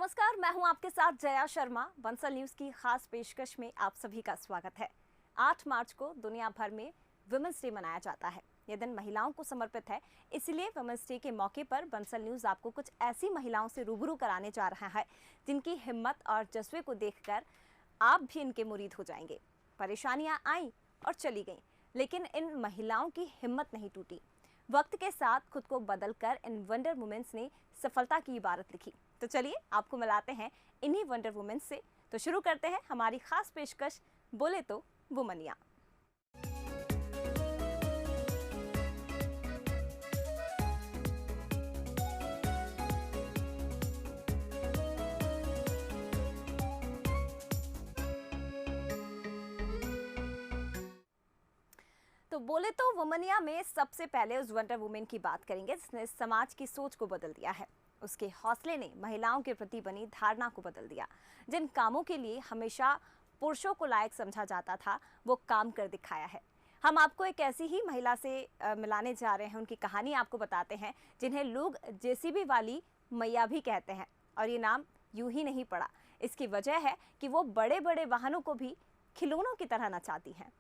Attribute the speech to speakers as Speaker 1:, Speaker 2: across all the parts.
Speaker 1: नमस्कार, मैं हूं आपके साथ जया शर्मा। बंसल न्यूज की खास पेशकश में आप सभी का स्वागत है। 8 मार्च को दुनिया भर में वुमेन्स डे मनाया जाता है। यह दिन महिलाओं को समर्पित है, इसलिए वुमेन्स डे के मौके पर बंसल न्यूज आपको कुछ ऐसी महिलाओं से रूबरू कराने जा रहा है जिनकी हिम्मत और जज्बे को देखकर आप भी इनके मुरीद हो जाएंगे। परेशानियां आई और चली गईं, लेकिन इन महिलाओं की हिम्मत नहीं टूटी। वक्त के साथ खुद को बदलकर इन वंडर वुमेन्स ने सफलता की इबारत लिखी। तो चलिए आपको मिलाते हैं इन्हीं वंडर वुमेन्स से। तो शुरू करते हैं हमारी खास पेशकश, बोले तो वुमनिया। तो बोले तो वुमनिया में सबसे पहले उस वंडर वुमेन की बात करेंगे जिसने समाज की सोच को बदल दिया है। उसके हौसले ने महिलाओं के प्रति बनी धारणा को बदल दिया। जिन कामों के लिए हमेशा पुरुषों को लायक समझा जाता था, वो काम कर दिखाया है। हम आपको एक ऐसी ही महिला से मिलाने जा रहे हैं। उनकी कहानी आपको बताते हैं, जिन्हें लोग जेसीबी वाली मैया भी कहते हैं। और ये नाम यूं ही नहीं पड़ा, इसकी वजह है कि वो बड़े बड़े वाहनों को भी खिलौनों की तरह नचाती हैं।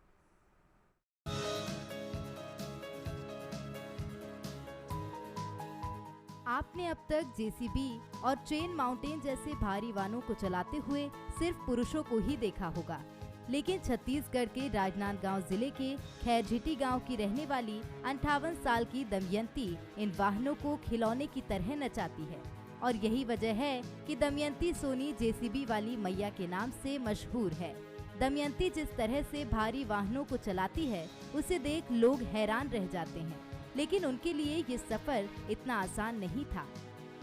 Speaker 2: आपने अब तक जेसीबी और ट्रेन माउंटेन जैसे भारी वाहनों को चलाते हुए सिर्फ पुरुषों को ही देखा होगा, लेकिन छत्तीसगढ़ के राजनांदगांव जिले के खैरझिटी गांव की रहने वाली 58 साल की दमयंती इन वाहनों को खिलौने की तरह नचाती है। और यही वजह है कि दमयंती सोनी जेसीबी वाली मैया के नाम से मशहूर है। दमयंती जिस तरह से भारी वाहनों को चलाती है, उसे देख लोग हैरान रह जाते हैं, लेकिन उनके लिए ये सफर इतना आसान नहीं था।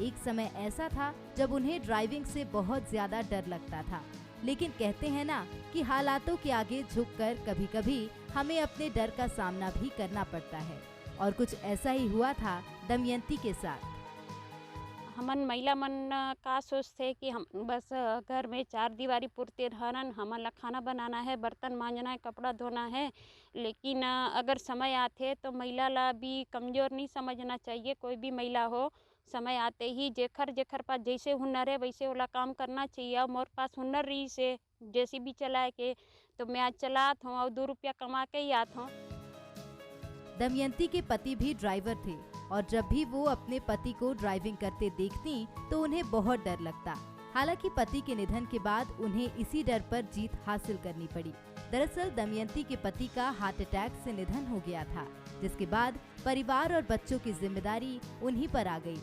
Speaker 2: एक समय ऐसा था जब उन्हें ड्राइविंग से बहुत ज्यादा डर लगता था, लेकिन कहते हैं ना कि हालातों के आगे झुककर कभी कभी हमें अपने डर का सामना भी करना पड़ता है। और कुछ ऐसा ही हुआ था दमयंती के साथ।
Speaker 3: हमन महिला मन का सोचते कि हम बस घर में चार दीवारी पुरते रहन, हमन ला खाना बनाना है, बर्तन मांजना है, कपड़ा धोना है। लेकिन अगर समय आते तो महिला ला भी कमज़ोर नहीं समझना चाहिए। कोई भी महिला हो, समय आते ही जेखर जेखर पास जैसे हुनर है वैसे वाला काम करना चाहिए। और मोर पास हुनर रही से जैसे भी चलाए के, तो मैं आज चलात हूँ और 2 रुपया कमा के ही आत हूँ।
Speaker 2: दमयंती के पति भी ड्राइवर थे और जब भी वो अपने पति को ड्राइविंग करते देखती तो उन्हें बहुत डर लगता। हालांकि पति के निधन के बाद उन्हें इसी डर पर जीत हासिल करनी पड़ी। दरअसल दमयंती के पति का हार्ट अटैक से निधन हो गया था, जिसके बाद परिवार और बच्चों की जिम्मेदारी उन्हीं पर आ गई।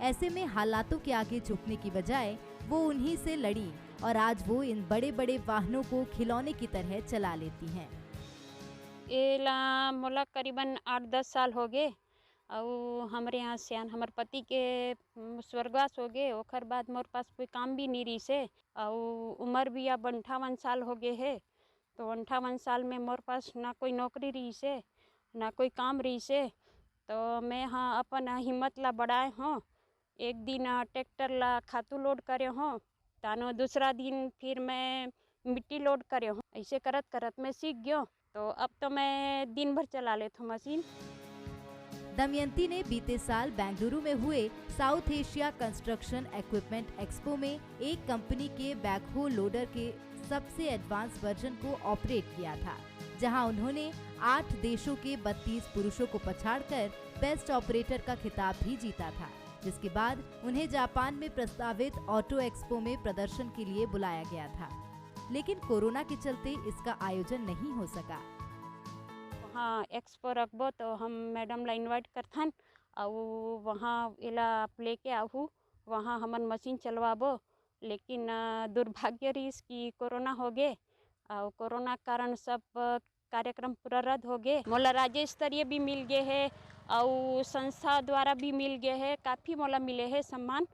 Speaker 2: ऐसे में हालातों के आगे झुकने की बजाय वो उन्हीं से लड़ी और आज वो इन बड़े बड़े वाहनों को खिलौने की तरह चला लेती हैं।
Speaker 3: एला मोला करीबन 8-10 साल हो गए और हमारे यहाँ सियान हमारे पति के स्वर्गवास हो गए। ओखर बाद मोर पास कोई काम भी नहीं रही से और उम्र भी अब 58 साल हो गए है। तो 58 साल में मोर पास ना कोई नौकरी रही से ना कोई काम रही से। तो मैं हाँ अपन हिम्मत ला बढ़ाए हूँ। एक दिन ट्रैक्टर ला खातू लोड करे हूँ, तानो दूसरा दिन फिर मैं मिट्टी लोड करे हूँ। ऐसे करत करत मैं सीख गयो, तो अब तो मैं दिन भर चला लेता हूँ मशीन।
Speaker 2: दमयंती ने बीते साल बेंगलुरु में हुए south Asia construction equipment expo में एक कंपनी के बैकहो लोडर के सबसे एडवांस वर्जन को ऑपरेट किया था, जहां उन्होंने 8 देशों के 32 पुरुषों को पछाड़कर बेस्ट ऑपरेटर का खिताब भी जीता था, जिसके बाद उन्हें जापान में प्रस्तावित ऑटो एक्सपो में प्रदर्शन के लिए बुलाया गया था। लेकिन कोरोना के चलते इसका आयोजन नहीं हो सका।
Speaker 3: हाँ एक्सपो रखबो तो हम मैडम ला इन्वाइट करथन और वहाँ एला आप लेके आहू, वहाँ हमन मशीन चलवाबो। लेकिन दुर्भाग्य रहीस कि कोरोना हो गए और कोरोना के कारण सब कार्यक्रम पूरा रद्द हो गए। मोला राज्य स्तरीय भी मिल गए है और संस्था द्वारा भी मिल गए है। काफ़ी मोला मिले है सम्मान,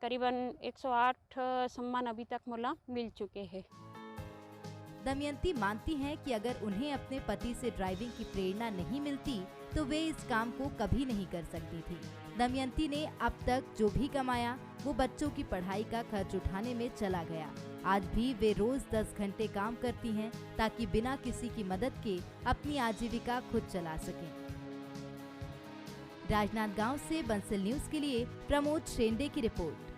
Speaker 3: करीबन 108 सम्मान अभी तक मोला मिल चुके हैं।
Speaker 2: दमयंती मानती हैं कि अगर उन्हें अपने पति से ड्राइविंग की प्रेरणा नहीं मिलती तो वे इस काम को कभी नहीं कर सकती थी। दमयंती ने अब तक जो भी कमाया वो बच्चों की पढ़ाई का खर्च उठाने में चला गया। आज भी वे रोज 10 घंटे काम करती हैं ताकि बिना किसी की मदद के अपनी आजीविका खुद चला सकें। राजनांदगांव से बंसल न्यूज के लिए प्रमोद शेंडे की रिपोर्ट।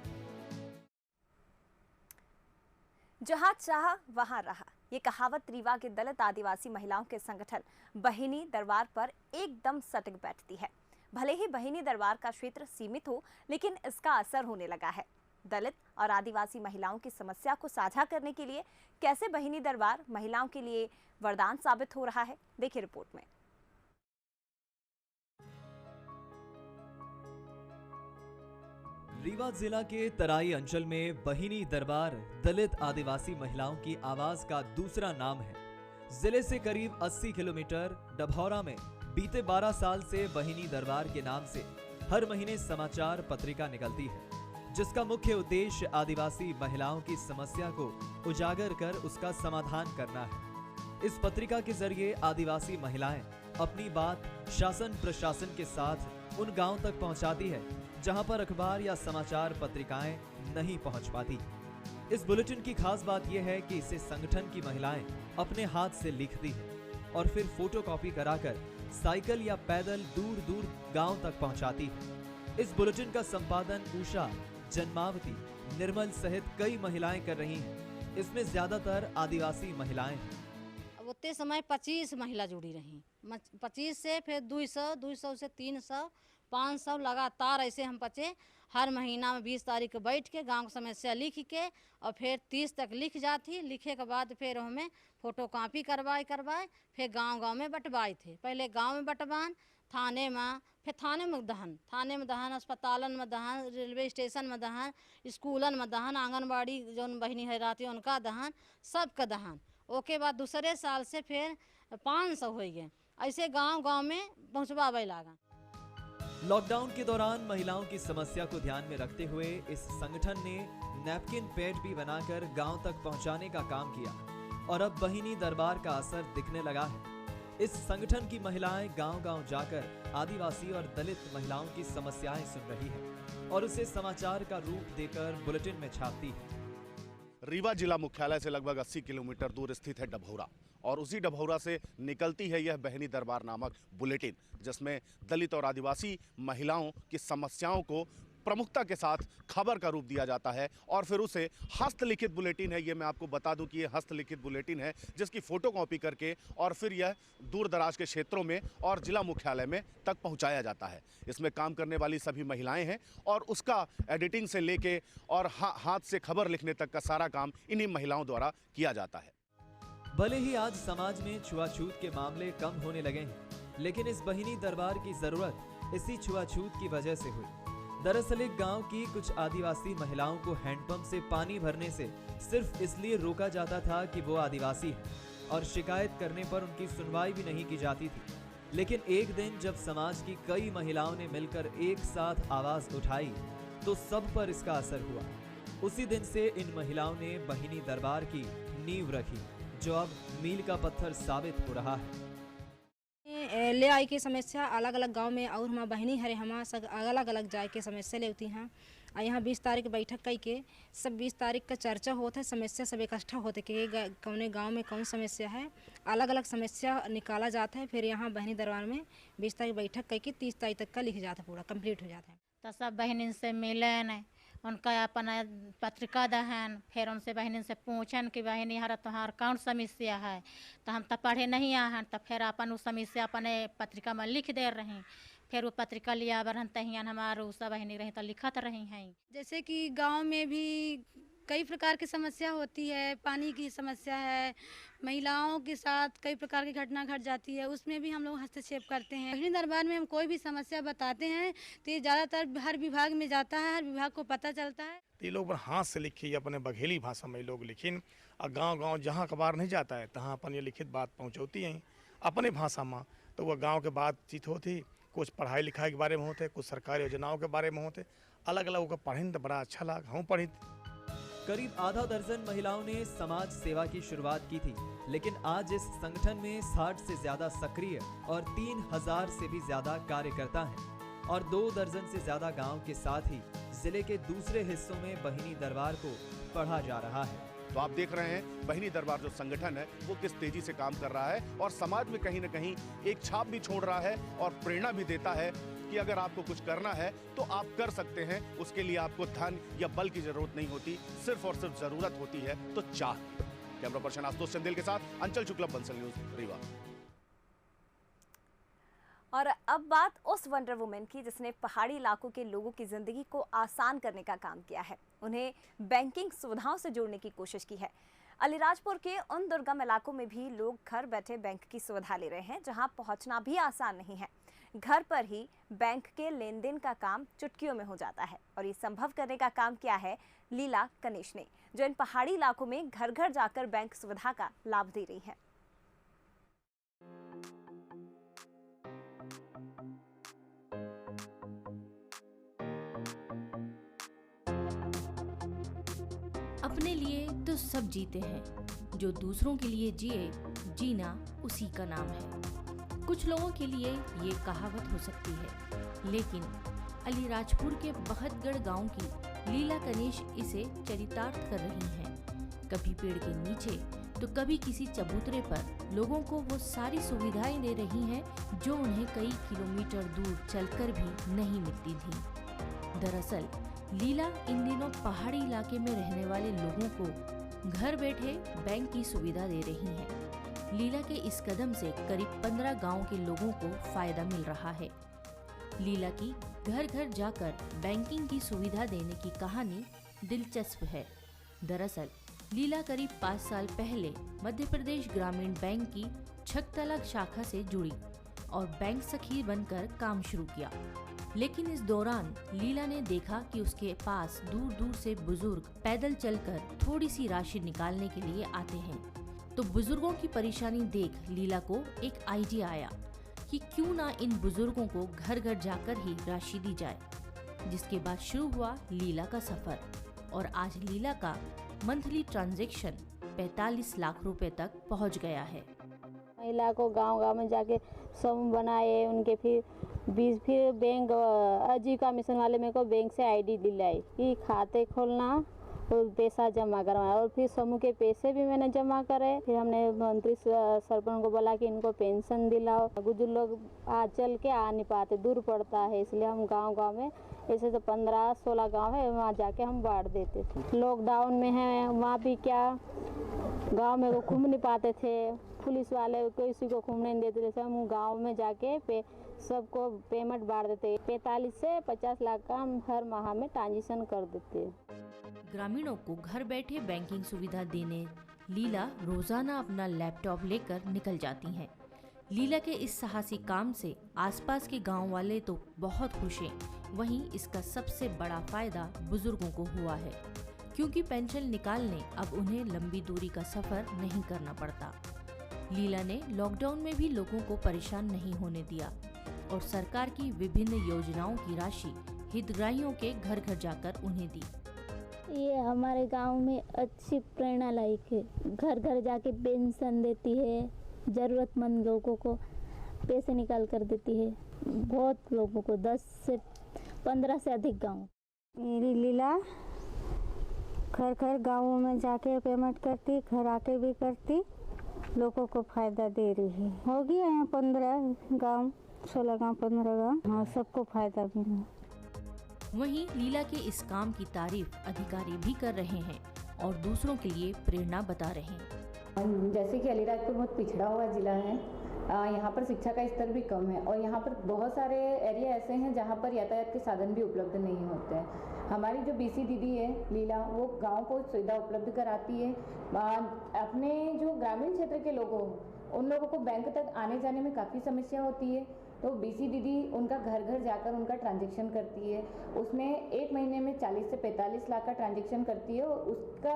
Speaker 1: जहां चाह वहां रहा, ये कहावत रीवा के दलित आदिवासी महिलाओं के संगठन बहिनी दरबार पर एकदम सटीक बैठती है। भले ही बहिनी दरबार का क्षेत्र सीमित हो, लेकिन इसका असर होने लगा है। दलित और आदिवासी महिलाओं की समस्या को साझा करने के लिए कैसे बहिनी दरबार महिलाओं के लिए वरदान साबित हो रहा है, देखिए रिपोर्ट में।
Speaker 4: रीवा जिला के तराई अंचल में बहिनी दरबार दलित आदिवासी महिलाओं की आवाज का दूसरा नाम है। जिले से करीब 80 किलोमीटर डभौरा में बीते 12 साल से बहिनी दरबार के नाम से हर महीने समाचार पत्रिका निकलती है, जिसका मुख्य उद्देश्य आदिवासी महिलाओं की समस्या को उजागर कर उसका समाधान करना है। इस पत्रिका के जरिए आदिवासी महिलाएं अपनी बात शासन प्रशासन के साथ उन गांव तक पहुंचाती है जहां पर अखबार या समाचार पत्रिकाएं नहीं पहुंच पाती। इस बुलेटिन की खास बात यह है कि इसे संगठन की महिलाएं अपने हाथ से लिखती है और फिर फोटोकॉपी कराकर साइकिल या पैदल दूर दूर गांव तक पहुंचाती है। इस बुलेटिन का संपादन उषा, जन्मावती, निर्मल सहित कई महिलाएं कर रही हैं। इसमें ज्यादातर आदिवासी महिलाएं हैं।
Speaker 5: उतने समय 25 महिला जुड़ी रही, 25 से फिर 200 से 300, 500 लगातार ऐसे हम बचे। हर महीना में 20 तारीख को बैठ के गांव की समस्या लिख के और फिर 30 तक लिख जाती। लिखे के बाद फिर हमें फोटो कॉपी करवाए फिर गांव में बंटवाए थे। पहले गांव में बंटवान, थाने में, फिर थाने में दहन, अस्पतालन में दहन, रेलवे स्टेशन में दहन, स्कूलन में दहन, आंगनबाड़ी जो बहनी है रहती उनका दहन, सबका दहन। ओके बाद दूसरे साल से फिर 500 हो गए। ऐसे गांव में पहुँचवावे लगा।
Speaker 4: लॉकडाउन के दौरान महिलाओं की समस्या को ध्यान में रखते हुए इस संगठन ने नैपकिन पैड भी बनाकर गांव तक पहुंचाने का काम किया और अब बहिनी दरबार का असर दिखने लगा है। इस संगठन की महिलाएं गांव-गांव जाकर आदिवासी और दलित महिलाओं की समस्याएं सुन रही है और उसे समाचार का रूप देकर बुलेटिन में छापती है।
Speaker 6: रीवा जिला मुख्यालय से लगभग 80 किलोमीटर दूर स्थित है डभौरा और उसी डभौरा से निकलती है यह बहिनी दरबार नामक बुलेटिन, जिसमें दलित और आदिवासी महिलाओं की समस्याओं को प्रमुखता के साथ खबर का रूप दिया जाता है और फिर उसे हस्तलिखित बुलेटिन है। ये मैं आपको बता दूं कि ये हस्तलिखित बुलेटिन है जिसकी फोटोकॉपी करके और फिर यह दूर दराज के क्षेत्रों में और जिला मुख्यालय में तक पहुंचाया जाता है। इसमें काम करने वाली सभी महिलाएं हैं और उसका एडिटिंग से लेके और हाथ से खबर लिखने तक का सारा काम इन्हीं महिलाओं द्वारा किया जाता है।
Speaker 4: भले ही आज समाज में छुआछूत के मामले कम होने लगे हैं, लेकिन इस बहिनी दरबार की जरूरत इसी छुआछूत की वजह से हुई। दरअसल एक गांव की कुछ आदिवासी महिलाओं को हैंडपंप से पानी भरने से सिर्फ इसलिए रोका जाता था कि वो आदिवासी है और शिकायत करने पर उनकी सुनवाई भी नहीं की जाती थी। लेकिन एक दिन जब समाज की कई महिलाओं ने मिलकर एक साथ आवाज उठाई तो सब पर इसका असर हुआ। उसी दिन से इन महिलाओं ने बहिनी दरबार की नींव रखी, जो अब मील का पत्थर साबित हो रहा है।
Speaker 5: ले आई के समस्या अलग अलग गांव में और हमारा बहनी हरे हमारा सब अलग अलग जाए के समस्या लेती हैं। और यहाँ 20 तारीख बैठक कई के सब 20 तारीख का चर्चा होता है, समस्या सब इकट्ठा होते कि कौन गांव में कौन समस्या है, अलग अलग समस्या निकाला जाता है। फिर यहाँ बहनी दरबार में 20 तारीख बैठक कई के 30 तारीख तक का लिख जाता है, पूरा कंप्लीट हो जाता है।
Speaker 7: तो सब बहनिन से मिलन, उनका अपन पत्रिका दहन, फिर उनसे बहनिन से पूछन कि बहनी हरा तुम्हार कौन समस्या है, तो हम तो पढ़े नहीं आहन, तो फिर अपन उस समस्या अपने पत्रिका में लिख दे रही। फिर वो पत्रिका लिया बरहन तहियान हमारे उस बहनी रही तो लिखत रही हैं।
Speaker 8: जैसे कि गांव में भी कई प्रकार की समस्या होती है, पानी की समस्या है, महिलाओं के साथ कई प्रकार की घटना घट जाती है, उसमें भी हम लोग हस्तक्षेप करते हैं। बहिनी दरबार में हम कोई भी समस्या बताते हैं तो ये ज़्यादातर हर विभाग में जाता है, हर विभाग को पता चलता है।
Speaker 9: ये लोग हाथ से लिखी अपने बघेली भाषा में लोग लिखिन और गांव-गांव जहां अखबार नहीं जाता है तहां अपन ये लिखित बात पहुंचौती हैं अपने भाषा में। तो वह गाँव के बातचीत होती, कुछ पढ़ाई लिखाई के बारे में होते, कुछ सरकारी योजनाओं के बारे में होते, अलग अलग को पढ़ें तो बड़ा अच्छा लगा। हम पढ़ी।
Speaker 4: करीब आधा दर्जन महिलाओं ने समाज सेवा की शुरुआत की थी, लेकिन आज इस संगठन में 60 से ज्यादा सक्रिय और 3000 से भी ज्यादा कार्यकर्ता हैं और 2 दर्जन से ज्यादा गांव के साथ ही जिले के दूसरे हिस्सों में बहिनी दरबार को पढ़ा जा रहा है।
Speaker 6: तो आप देख रहे हैं बहिनी दरबार जो संगठन है वो किस तेजी से काम कर रहा है और समाज में कहीं न कहीं एक छाप भी छोड़ रहा है और प्रेरणा भी देता है कि अगर आपको कुछ करना है तो आप कर सकते हैं। उसके लिए आपको धन या बल की जरूरत नहीं होती, सिर्फ और सिर्फ जरूरत होती है तो चाह। कैमरा पर्सन आशुतोष चंदेल के साथ अंचल शुक्ला, बंसल न्यूज, रीवा।
Speaker 1: और अब बात उस वंडर वुमेन की जिसने पहाड़ी इलाकों के लोगों की जिंदगी को आसान करने का काम किया है, उन्हें बैंकिंग सुविधाओं से जोड़ने की कोशिश की है। अलीराजपुर के उन दुर्गम इलाकों में भी लोग घर बैठे बैंक की सुविधा ले रहे हैं, जहां पहुंचना भी आसान नहीं है। घर पर ही बैंक के लेन देन का काम चुटकियों में हो जाता है और ये संभव करने का काम किया है लीला कनेश ने, जो इन पहाड़ी इलाकों में घर घर जाकर बैंक सुविधा का लाभ दे रही है।
Speaker 10: अपने लिए तो सब जीते हैं, जो दूसरों के लिए जिए, जीना उसी का नाम है। कुछ लोगों के लिए ये कहावत हो सकती है, लेकिन अलीराजपुर के बहतगढ़ गांव की लीला कनेश इसे चरितार्थ कर रही हैं। कभी पेड़ के नीचे तो कभी किसी चबूतरे पर लोगों को वो सारी सुविधाएं दे रही हैं जो उन्हें कई किलोमीटर दूर चलकर भी नहीं मिलती थी। दरअसल लीला इन दिनों पहाड़ी इलाके में रहने वाले लोगों को घर बैठे बैंक की सुविधा दे रही है। लीला के इस कदम से करीब 15 गांव के लोगों को फायदा मिल रहा है। लीला की घर घर जाकर बैंकिंग की सुविधा देने की कहानी दिलचस्प है। दरअसल लीला करीब 5 साल पहले मध्य प्रदेश ग्रामीण बैंक की छकतला शाखा से जुड़ी और बैंक सखी बनकर काम शुरू किया। लेकिन इस दौरान लीला ने देखा कि उसके पास दूर दूर से बुजुर्ग पैदल चलकर थोड़ी सी राशि निकालने के लिए आते हैं। तो बुजुर्गों की परेशानी देख लीला को एक आइडिया आया कि क्यों ना इन बुजुर्गों को घर घर जाकर ही राशि दी जाए, जिसके बाद शुरू हुआ लीला का सफर। और आज लीला का मंथली ट्रांजैक्शन 45 लाख रुपए तक पहुंच गया है।
Speaker 11: महिला को गांव-गांव में जाके समूह बनाए, उनके फिर बैंक आजीविका मिशन वाले मेरे को बैंक से आईडी दिलाई कि खाते खोलना और पैसा जमा करवाया, और फिर समूह के पैसे भी मैंने जमा करे। फिर हमने मंत्री सरपंच को बोला कि इनको पेंशन दिलाओ। बुजुर्ग लोग आज चल के आ नहीं पाते, दूर पड़ता है, इसलिए हम गांव-गांव में ऐसे तो 15-16 गांव है, वहाँ जाके हम बांट देते थे। लॉकडाउन में है, वहाँ भी क्या गांव में वो घूम नहीं पाते थे, पुलिस वाले किसी को घूमने नहीं देते थे। हम गांव में जाके सबको पेमेंट बांट देते। 45 से 50 लाख का हम हर माह में ट्रांजेक्शन कर देते।
Speaker 10: ग्रामीणों को घर बैठे बैंकिंग सुविधा देने लीला रोजाना अपना लैपटॉप लेकर निकल जाती हैं। लीला के इस साहसी काम से आसपास के गांव वाले तो बहुत खुश हैं, वहीं इसका सबसे बड़ा फायदा बुजुर्गों को हुआ है, क्योंकि पेंशन निकालने अब उन्हें लंबी दूरी का सफर नहीं करना पड़ता। लीला ने लॉकडाउन में भी लोगों को परेशान नहीं होने दिया और सरकार की विभिन्न योजनाओं की राशि हितग्राहियों के घर घर जाकर उन्हें दी।
Speaker 11: ये हमारे गांव में अच्छी प्रेरणा लायक है। घर घर जाके पेंशन देती है, ज़रूरतमंद लोगों को पैसे निकाल कर देती है। बहुत लोगों को 10 से 15 से अधिक गांव।
Speaker 12: मेरी लीला घर घर गाँवों में जाके पेमेंट करती, घर आके भी करती, लोगों को फायदा दे रही है। हो गया यहाँ 15 गाँव, 16 गाँव, 15 गाँव, हाँ सबको फायदा मिला।
Speaker 10: वहीं लीला के इस काम की तारीफ अधिकारी भी कर रहे हैं और दूसरों के लिए प्रेरणा बता रहे हैं।
Speaker 13: जैसे कि अलीराजपुर बहुत पिछड़ा हुआ जिला है, यहाँ पर शिक्षा का स्तर भी कम है और यहाँ पर बहुत सारे एरिया ऐसे हैं जहाँ पर यातायात के साधन भी उपलब्ध नहीं होते हैं। हमारी जो बीसी दीदी है लीला, वो गांव को सुविधा उपलब्ध कराती है। अपने जो ग्रामीण क्षेत्र के लोगों, उन लोगों को बैंक तक आने जाने में काफ़ी समस्या होती है, तो बीसी दीदी उनका घर घर जाकर उनका ट्रांजैक्शन करती है। उसमें एक महीने में 40 से 45 लाख का ट्रांजैक्शन करती है और उसका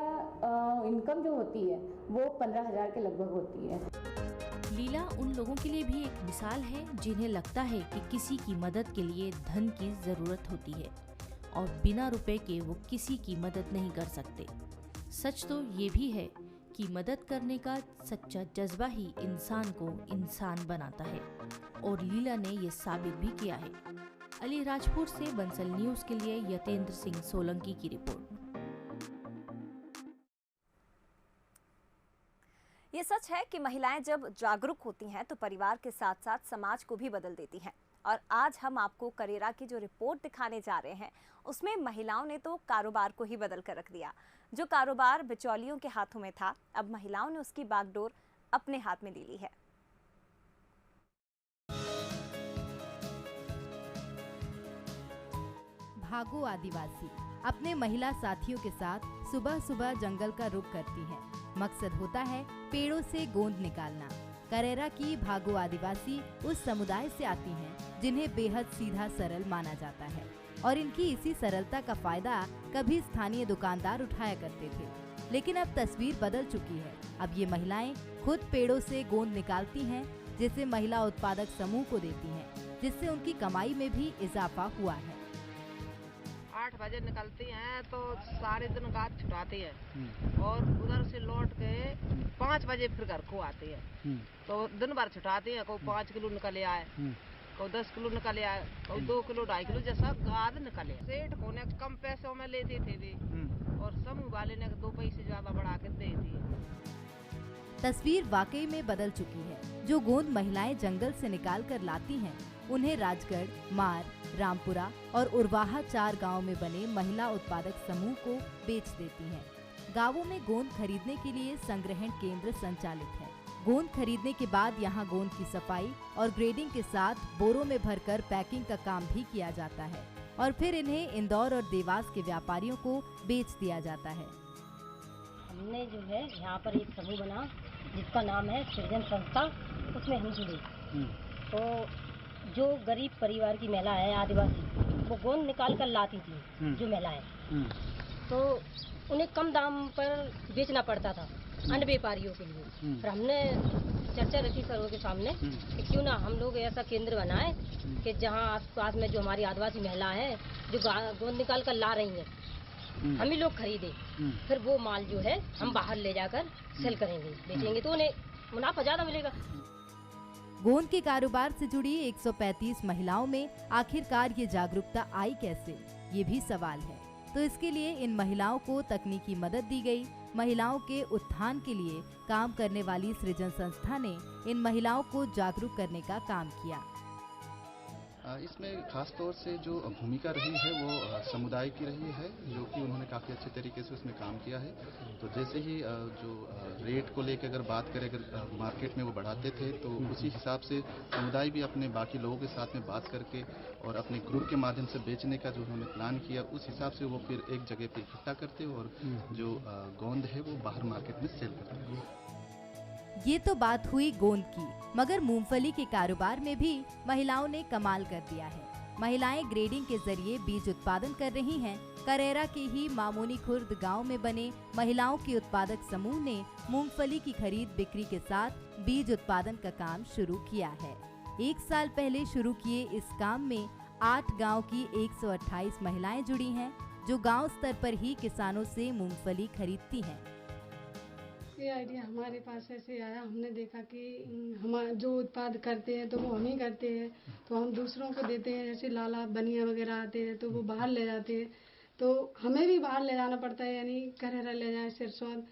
Speaker 13: इनकम जो होती है वो 15,000 के लगभग होती है।
Speaker 10: लीला उन लोगों के लिए भी एक मिसाल है जिन्हें लगता है कि किसी की मदद के लिए धन की ज़रूरत होती है और बिना रुपए के वो किसी की मदद नहीं कर सकते। सच तो ये भी है कि मदद करने का सच्चा जज्बा ही इंसान को इंसान बनाता है और लीला ने ये साबित भी किया है। अलीराजपुर से बंसल न्यूज़ के लिए यतेंद्र सिंह सोलंकी की रिपोर्ट।
Speaker 1: ये सच है कि महिलाएं जब जागरूक होती हैं तो परिवार के साथ साथ समाज को भी बदल देती हैं और आज हम आपको करेरा की जो रिपोर्ट दिखाने जा रहे हैं उसमें महिलाओं ने तो कारोबार को ही बदल कर रख दिया। जो कारोबार बिचौलियों के हाथों में था, अब महिलाओं ने उसकी बागडोर अपने हाथ में ले ली है।
Speaker 2: भागो आदिवासी अपने महिला साथियों के साथ सुबह सुबह जंगल का रुख करती हैं। मकसद होता है पेड़ों से गोंद निकालना। करेरा की भागो आदिवासी उस समुदाय से आती हैं जिन्हें बेहद सीधा सरल माना जाता है और इनकी इसी सरलता का फायदा कभी स्थानीय दुकानदार उठाया करते थे। लेकिन अब तस्वीर बदल चुकी है। अब ये महिलाएं खुद पेड़ों से गोंद निकालती हैं, जिसे महिला उत्पादक समूह को देती हैं, जिससे उनकी कमाई में भी इजाफा हुआ है।
Speaker 14: 8 बजे निकलती हैं तो सारे दिन गाछ छुटाती है और उधर से लौट के 5 बजे फिर घर को आती है। तो दिन भर छुटाती है। कोई 5 किलो निकले आए, कोई 10 किलो निकले आए, कोई 2 किलो 2.5 किलो जैसा गाद निकले। सेठ को ने कम पैसों में लेते थे वे और समूह वाले ने 2 पैसे ज्यादा बढ़ा के दे दिए।
Speaker 2: तस्वीर वाकई में बदल चुकी है। जो गोंद महिलाएं जंगल से निकाल कर लाती हैं, उन्हें राजगढ़, मार, रामपुरा और उरवाहा 4 गांव में बने महिला उत्पादक समूह को बेच देती हैं। गांवों में गोंद खरीदने के लिए संग्रहण केंद्र संचालित है। गोंद खरीदने के बाद यहां गोंद की सफाई और ग्रेडिंग के साथ बोरों में भरकर पैकिंग का काम भी किया जाता है और फिर इन्हें इंदौर और देवास के व्यापारियों को बेच दिया जाता है।
Speaker 15: हमने जो है यहाँ पर एक समूह बना जिसका नाम है सृजन संस्था, उसमें हम जुड़े। तो जो गरीब परिवार की महिला है आदिवासी, वो गोंद निकाल कर लाती थी जो महिलाएं, तो उन्हें कम दाम पर बेचना पड़ता था अन्य व्यापारियों के लिए। फिर हमने चर्चा रखी सरों के सामने कि क्यों ना हम लोग ऐसा केंद्र बनाए कि जहाँ आसपास में जो हमारी आदिवासी महिला है जो गोंद निकाल कर ला रही हैं, हम ही लोग खरीदे। फिर वो माल जो है हम बाहर ले जाकर सेल करेंगे, बेचेंगे, तो उन्हें मुनाफा ज्यादा मिलेगा।
Speaker 2: गोंद के कारोबार से जुड़ी 135 महिलाओं में आखिरकार ये जागरूकता आई कैसे, ये भी सवाल है। तो इसके लिए इन महिलाओं को तकनीकी मदद दी गई। महिलाओं के उत्थान के लिए काम करने वाली सृजन संस्था ने इन महिलाओं को जागरूक करने का काम किया।
Speaker 16: इसमें खास तौर से जो भूमिका रही है वो समुदाय की रही है, जो कि उन्होंने काफ़ी अच्छे तरीके से उसमें काम किया है। तो जैसे ही जो रेट को लेकर अगर बात करें, अगर मार्केट में वो बढ़ाते थे तो उसी हिसाब से समुदाय भी अपने बाकी लोगों के साथ में बात करके और अपने ग्रुप के माध्यम से बेचने का जो उन्होंने प्लान किया, उस हिसाब से वो फिर एक जगह पे इकट्ठा करते और जो गोंद है वो बाहर मार्केट में सेल करते हैं।
Speaker 2: ये तो बात हुई गोंद की, मगर मूंगफली के कारोबार में भी महिलाओं ने कमाल कर दिया है। महिलाएं ग्रेडिंग के जरिए बीज उत्पादन कर रही हैं। करेरा के ही मामोनी खुर्द गांव में बने महिलाओं के उत्पादक समूह ने मूंगफली की खरीद बिक्री के साथ बीज उत्पादन का काम शुरू किया है। 1 साल पहले शुरू किए इस काम में 8 गाँव की 128 महिलाएं जुड़ी हैं, जो गाँव स्तर पर ही किसानों से मूंगफली खरीदती हैं।
Speaker 17: ये आइडिया हमारे पास ऐसे आया, हमने देखा कि हम जो उत्पाद करते हैं तो वो हम ही करते हैं, तो हम दूसरों को देते हैं। जैसे लाला बनिया वगैरह आते हैं तो वो बाहर ले जाते हैं, तो हमें भी बाहर ले जाना पड़ता है, यानी करेरा ले जाए सिरसौन,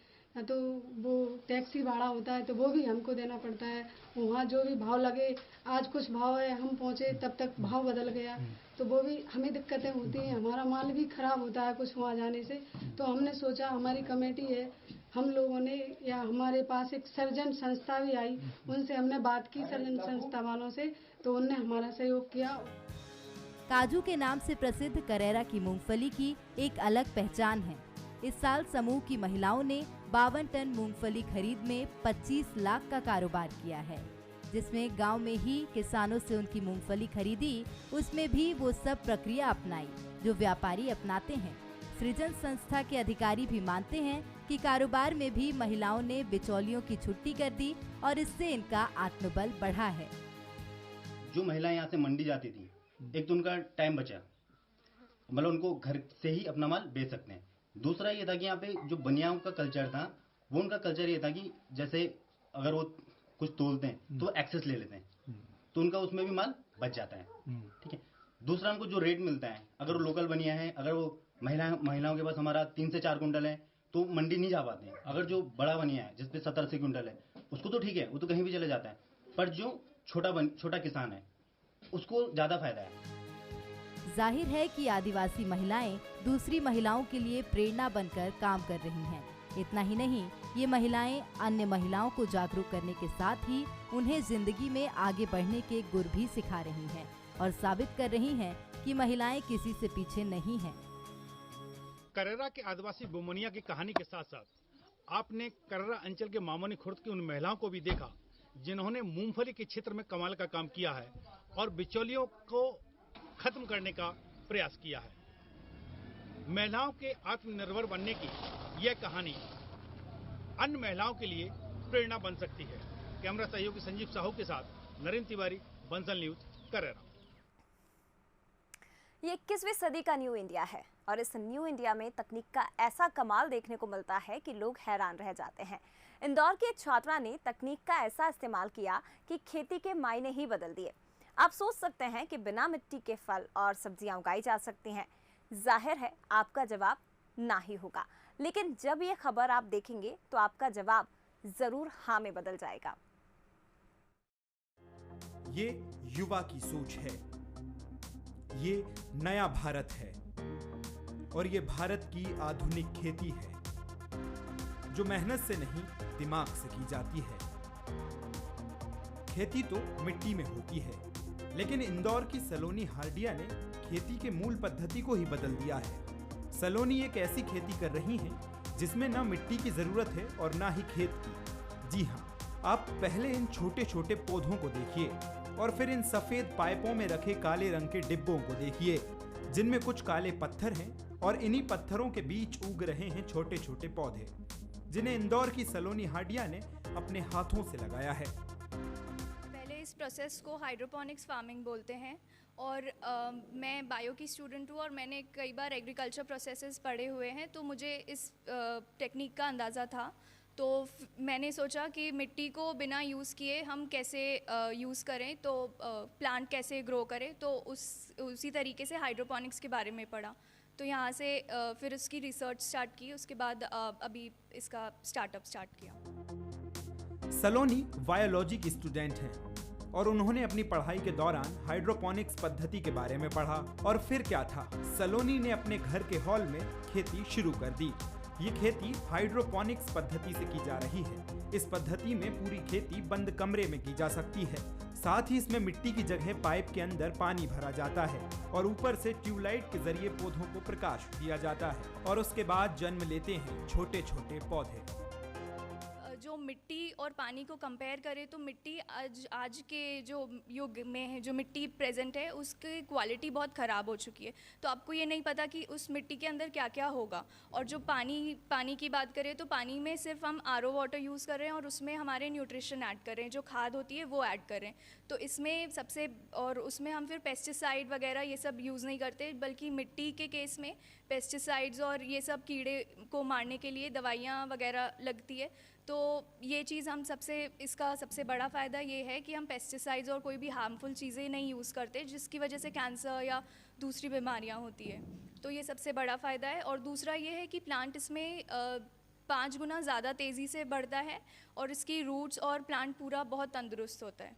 Speaker 17: तो वो टैक्सी भाड़ा होता है तो वो भी हमको देना पड़ता है। वहाँ जो भी भाव लगे, आज कुछ भाव है, हम पहुँचे तब तक भाव बदल गया, तो वो भी हमें दिक्कतें होती हैं। हमारा माल भी खराब होता है कुछ वहाँ जाने से। तो हमने सोचा, हमारी कमेटी है, हम लोगों ने, या हमारे पास एक सर्जन संस्था भी आई, उनसे हमने बात की सर्जन संस्था वालों से, तो उनने हमारा सहयोग किया।
Speaker 2: काजू के नाम से प्रसिद्ध करेरा की मूंगफली की एक अलग पहचान है। इस साल समूह की महिलाओं ने 52 टन मूंगफली खरीद में 25 लाख का कारोबार किया है, जिसमें गांव में ही किसानों से उनकी मूंगफली खरीदी। उसमें भी वो सब प्रक्रिया अपनाई जो व्यापारी अपनाते हैं। सृजन संस्था के अधिकारी भी मानते हैं कि कारोबार में भी महिलाओं ने बिचौलियों की छुट्टी कर दी और इससे इनका आत्मबल बढ़ा है।
Speaker 18: जो महिलाएं यहाँ से मंडी जाती थी, एक तो उनका टाइम बचा, मतलब उनको घर से ही अपना माल बेच सकते हैं। दूसरा ये था कि यहाँ पे जो बनियाओं का कल्चर था, वो उनका कल्चर ये था कि जैसे अगर वो कुछ तोलते हैं तो एक्सेस ले लेते हैं, तो उनका उसमें भी माल बच जाता है। ठीक है। दूसरा, उनको जो रेट मिलता है, अगर वो लोकल बनिया है, अगर वो महिलाओं के पास हमारा 3 से 4 कुंटल है तो मंडी नहीं जा पाते हैं। अगर जो बड़ा बनिया है जिसपे 70-80 कुंटल है, उसको तो ठीक है, वो तो कहीं भी चले जाता है। पर जो छोटा किसान है, उसको ज़्यादा फायदा है।
Speaker 2: जाहिर है कि आदिवासी महिलाएं दूसरी महिलाओं के लिए प्रेरणा बनकर काम कर रही हैं। इतना ही नहीं, ये महिलाएं अन्य महिलाओं को जागरूक करने के साथ ही उन्हें जिंदगी में आगे बढ़ने के गुर भी सिखा रही हैं और साबित कर रही हैं कि महिलाएं किसी से पीछे नहीं हैं।
Speaker 19: करेरा के आदिवासी बुमनिया की कहानी के साथ साथ आपने करेरा अंचल के मामोनी खुर्द की उन महिलाओं को भी देखा जिन्होंने मूंगफली के क्षेत्र में कमाल का काम किया है और बिचौलियों को खत्म करने का प्रयास किया है। महिलाओं के आत्मनिर्भर बनने की यह कहानी अन्य महिलाओं के लिए प्रेरणा बन सकती है। कैमरा सहयोगी संजीव साहू के साथ नरेंद्र तिवारी, बंसल न्यूज, करेरा।
Speaker 1: ये 21वीं सदी का न्यू इंडिया है और इस न्यू इंडिया में तकनीक का ऐसा कमाल देखने को मिलता है कि लोग हैरान रह जाते हैं। इंदौर की एक छात्रा ने तकनीक का ऐसा इस्तेमाल किया कि खेती के मायने ही बदल दिए। आप सोच सकते हैं कि बिना मिट्टी के फल और सब्जियां उगाई जा सकती हैं। जाहिर है आपका जवाब ना ही होगा, लेकिन जब ये खबर आप देखेंगे तो आपका जवाब जरूर हाँ में बदल जाएगा।
Speaker 20: ये युवा की सोच है, ये नया भारत है और ये भारत की आधुनिक खेती है जो मेहनत से नहीं दिमाग से की जाती है। खेती तो मिट्टी में होती है, लेकिन इंदौर की सलोनी हार्डिया ने खेती के मूल पद्धति को ही बदल दिया है। सलोनी एक ऐसी खेती कर रही हैं जिसमें ना मिट्टी की जरूरत है और ना ही खेत की। जी हाँ, आप पहले इन छोटे छोटे पौधों को देखिए और फिर इन सफेद पाइपों में रखे काले रंग के डिब्बों को देखिए जिनमें कुछ काले पत्थर हैं और इन्हीं पत्थरों के बीच उग रहे हैं छोटे छोटे पौधे जिन्हें इंदौर की सलोनी हार्डिया ने अपने हाथों से लगाया है।
Speaker 21: पहले इस प्रोसेस को हाइड्रोपोनिक्स फार्मिंग बोलते हैं और मैं बायो की स्टूडेंट हूँ और मैंने कई बार एग्रीकल्चर प्रोसेसेस पढ़े हुए हैं, तो मुझे इस टेक्निक का अंदाज़ा था। तो मैंने सोचा कि मिट्टी को बिना यूज़ किए हम कैसे यूज़ करें, तो प्लांट कैसे ग्रो करें, तो उसी तरीके से हाइड्रोपोनिक्स के बारे में पढ़ा। तो यहाँ से फिर उसकी रिसर्च स्टार्ट की, उसके बाद अभी इसका स्टार्टअप स्टार्ट किया।
Speaker 20: सलोनी बायोलॉजी की स्टूडेंट हैं और उन्होंने अपनी पढ़ाई के दौरान हाइड्रोपोनिक्स पद्धति के बारे में पढ़ा और फिर क्या था, सलोनी ने अपने घर के हॉल में खेती शुरू कर दी। ये खेती हाइड्रोपोनिक्स पद्धति से की जा रही है। इस पद्धति में पूरी खेती बंद कमरे में की जा सकती है। साथ ही इसमें मिट्टी की जगह पाइप के अंदर पानी भरा जाता है और ऊपर से ट्यूबलाइट के जरिए पौधों को प्रकाश दिया जाता है और उसके बाद जन्म लेते हैं छोटे छोटे पौधे।
Speaker 21: जो मिट्टी और पानी को कंपेयर करें तो मिट्टी आज के जो युग में है, जो मिट्टी प्रेजेंट है, उसकी क्वालिटी बहुत ख़राब हो चुकी है। तो आपको ये नहीं पता कि उस मिट्टी के अंदर क्या क्या होगा। और जो पानी की बात करें तो पानी में सिर्फ हम RO वाटर यूज़ कर रहे हैं और उसमें हमारे न्यूट्रिशन ऐड कर रहे हैं, जो खाद होती है वो ऐड कर रहे हैं। तो इसमें उसमें हम फिर पेस्टिसाइड वगैरह ये सब यूज़ नहीं करते, बल्कि मिट्टी के केस में पेस्टिसाइड्स और ये सब कीड़े को मारने के लिए दवाइयाँ वगैरह लगती है। तो ये चीज़ इसका सबसे बड़ा फ़ायदा ये है कि हम पेस्टिसाइड्स और कोई भी हार्मफुल चीज़ें नहीं यूज़ करते, जिसकी वजह से कैंसर या दूसरी बीमारियां होती है। तो ये सबसे बड़ा फ़ायदा है। और दूसरा ये है कि प्लांट इसमें 5 गुना ज़्यादा तेज़ी से बढ़ता है और इसकी रूट्स और प्लांट पूरा बहुत तंदुरुस्त होता है।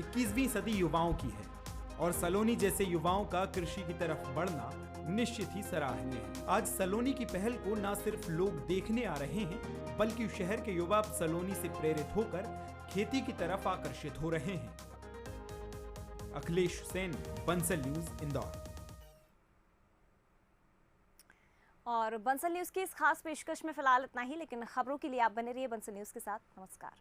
Speaker 20: 21वीं सदी युवाओं की है और सलोनी जैसे युवाओं का कृषि की तरफ बढ़ना निश्चित ही सराहनीय है। आज सलोनी की पहल को न सिर्फ लोग देखने आ रहे हैं, बल्कि शहर के युवा सलोनी से प्रेरित होकर खेती की तरफ आकर्षित हो रहे हैं। अखिलेश सेन, बंसल न्यूज, इंदौर।
Speaker 1: और बंसल न्यूज की इस खास पेशकश में फिलहाल इतना ही, लेकिन खबरों के लिए आप बने रहिए बंसल न्यूज के साथ। नमस्कार।